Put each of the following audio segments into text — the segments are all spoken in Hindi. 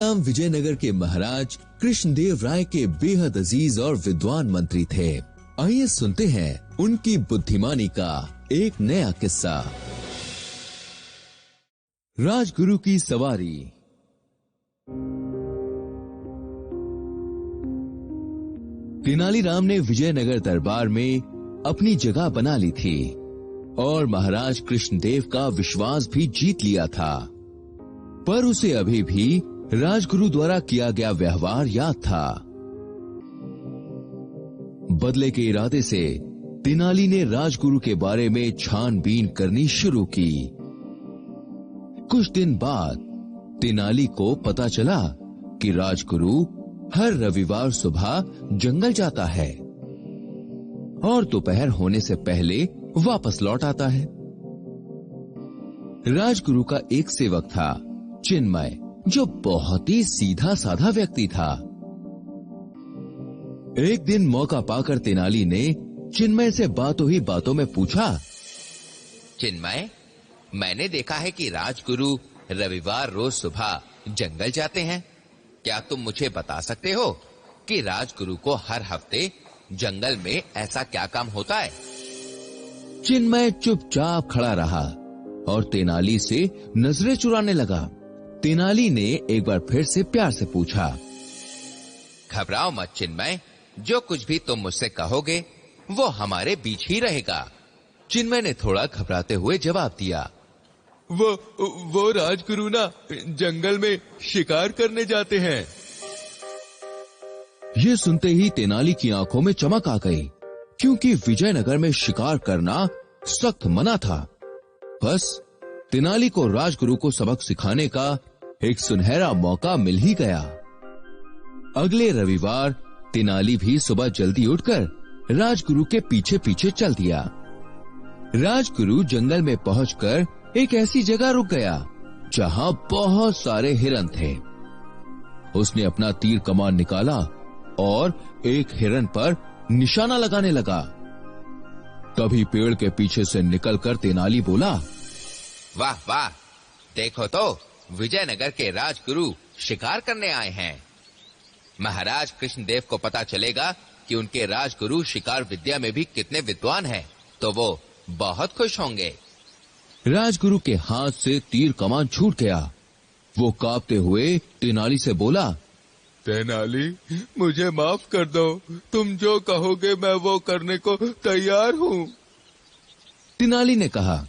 राम विजयनगर के महाराज कृष्णदेव राय के बेहद अजीज और विद्वान मंत्री थे। आइए सुनते हैं उनकी बुद्धिमानी का एक नया किस्सा। राजगुरु की सवारी। तेनालीराम ने विजयनगर दरबार में अपनी जगह बना ली थी और महाराज कृष्णदेव का विश्वास भी जीत लिया था, पर उसे अभी भी राजगुरु द्वारा किया गया व्यवहार याद था। बदले के इरादे से तेनाली ने राजगुरु के बारे में छानबीन करनी शुरू की। कुछ दिन बाद तेनाली को पता चला कि राजगुरु हर रविवार सुबह जंगल जाता है और दोपहर होने से पहले वापस लौट आता है। राजगुरु का एक सेवक था, चिन्मय, जो बहुत ही सीधा साधा व्यक्ति था। एक दिन मौका पाकर तेनाली ने चिन्मय से बातों ही बातों में पूछा, चिन्मय, मैंने देखा है कि राजगुरु रविवार रोज सुबह जंगल जाते हैं। क्या तुम मुझे बता सकते हो कि राजगुरु को हर हफ्ते जंगल में ऐसा क्या काम होता है? चिन्मय चुपचाप खड़ा रहा और तेनाली से नजरें चुराने लगा। तेनाली ने एक बार फिर से प्यार से पूछा, घबराओ मत चिन्मय, जो कुछ भी तुम मुझसे कहोगे वो हमारे बीच ही रहेगा। चिन्मय ने थोड़ा घबराते हुए जवाब दिया, वो राजगुरु ना जंगल में शिकार करने जाते हैं। ये सुनते ही तेनाली की आंखों में चमक आ गई, क्योंकि विजयनगर में शिकार करना सख्त मना था। बस तेनाली को राजगुरु को सबक सिखाने का एक सुनहरा मौका मिल ही गया। अगले रविवार तेनाली भी सुबह जल्दी उठकर राजगुरु के पीछे पीछे चल दिया। राजगुरु जंगल में पहुंचकर एक ऐसी जगह रुक गया जहां बहुत सारे हिरन थे। उसने अपना तीर कमान निकाला और एक हिरन पर निशाना लगाने लगा। तभी पेड़ के पीछे से निकलकर तेनाली बोला, वाह वाह, देखो तो विजयनगर के राजगुरु शिकार करने आए हैं। महाराज कृष्णदेव को पता चलेगा कि उनके राजगुरु शिकार विद्या में भी कितने विद्वान हैं, तो वो बहुत खुश होंगे। राजगुरु के हाथ से तीर कमान छूट गया। वो कांपते हुए तेनाली से बोला, तेनाली, मुझे माफ कर दो, तुम जो कहोगे मैं वो करने को तैयार हूँ। तेनाली ने कहा,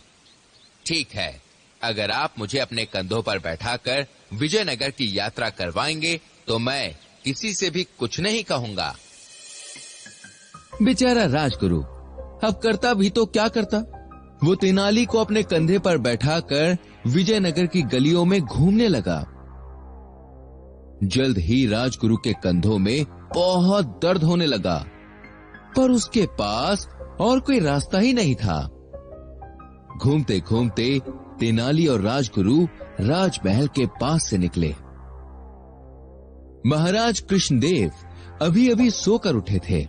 ठीक है, अगर आप मुझे अपने कंधों पर बैठाकर विजयनगर की यात्रा करवाएंगे तो मैं किसी से भी कुछ नहीं कहूंगा। बेचारा राजगुरु अब करता भी तो क्या करता। वो तेनाली को अपने कंधे पर बैठाकर विजयनगर की गलियों में घूमने लगा। जल्द ही राजगुरु के कंधों में बहुत दर्द होने लगा, पर उसके पास और कोई रास्ता ही नहीं था। घूमते घूमते तेनाली और राजगुरु राजमहल के पास से निकले। महाराज कृष्णदेव अभी अभी सोकर उठे थे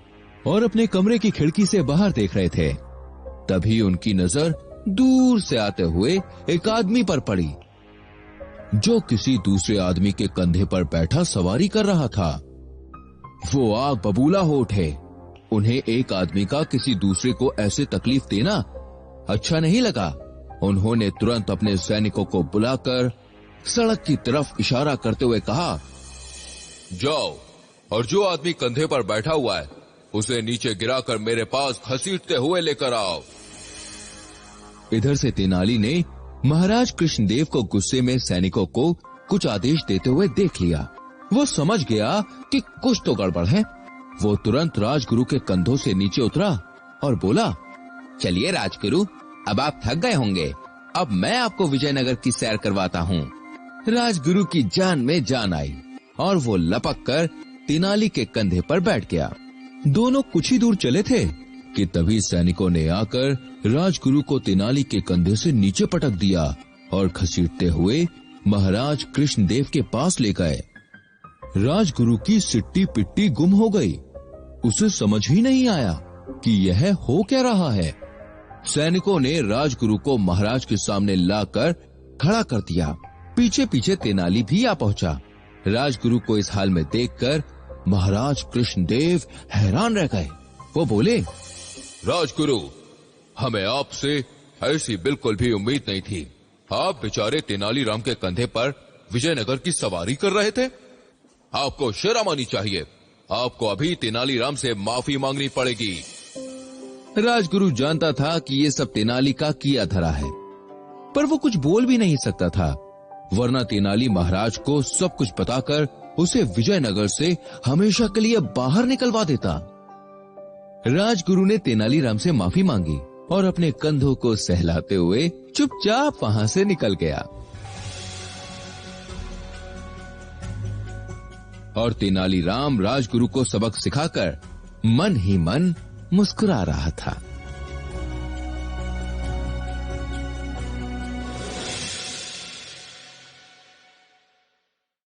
और अपने कमरे की खिड़की से बाहर देख रहे थे। तभी उनकी नजर दूर से आते हुए एक आदमी पर पड़ी, जो किसी दूसरे आदमी के कंधे पर बैठा सवारी कर रहा था। वो आग बबूला हो उठे। उन्हें एक आदमी का किसी दूसरे को ऐसे तकलीफ देना अच्छा नहीं लगा। उन्होंने तुरंत अपने सैनिकों को बुलाकर सड़क की तरफ इशारा करते हुए कहा, जाओ और जो आदमी कंधे पर बैठा हुआ है उसे नीचे गिराकर मेरे पास घसीटते हुए लेकर आओ। इधर से तेनाली ने महाराज कृष्णदेव को गुस्से में सैनिकों को कुछ आदेश देते हुए देख लिया। वो समझ गया कि कुछ तो गड़बड़ है। वो तुरंत राजगुरु के कंधों से नीचे उतरा और बोला, चलिए राजगुरु, अब आप थक गए होंगे, अब मैं आपको विजयनगर की सैर करवाता हूँ। राजगुरु की जान में जान आई और वो लपक कर तेनाली के कंधे पर बैठ गया। दोनों कुछ ही दूर चले थे कि तभी सैनिकों ने आकर राजगुरु को तेनाली के कंधे से नीचे पटक दिया और घसीटते हुए महाराज कृष्णदेव के पास ले गए। राजगुरु की सिट्टी पिट्टी गुम हो गई। उसे समझ ही नहीं आया कि यह हो क्या रहा है। सैनिकों ने राजगुरु को महाराज के सामने लाकर खड़ा कर दिया। पीछे पीछे तेनाली भी आ पहुंचा राजगुरु को इस हाल में देखकर महाराज कृष्णदेव हैरान रह गए। वो बोले, राजगुरु, हमें आपसे ऐसी बिल्कुल भी उम्मीद नहीं थी। आप बेचारे तेनालीराम के कंधे पर विजयनगर की सवारी कर रहे थे। आपको शर्म आनी चाहिए। आपको अभी तेनालीराम से माफी मांगनी पड़ेगी। राजगुरु जानता था कि ये सब तेनाली का किया धरा है, पर वो कुछ बोल भी नहीं सकता था, वरना तेनाली महाराज को सब कुछ बताकर उसे विजयनगर से हमेशा के लिए बाहर निकलवा देता। राजगुरु ने तेनालीराम से माफी मांगी और अपने कंधों को सहलाते हुए चुपचाप वहां से निकल गया। और तेनालीराम राजगुरु को सबक सिखाकर मन ही मन मुस्कुरा रहा था।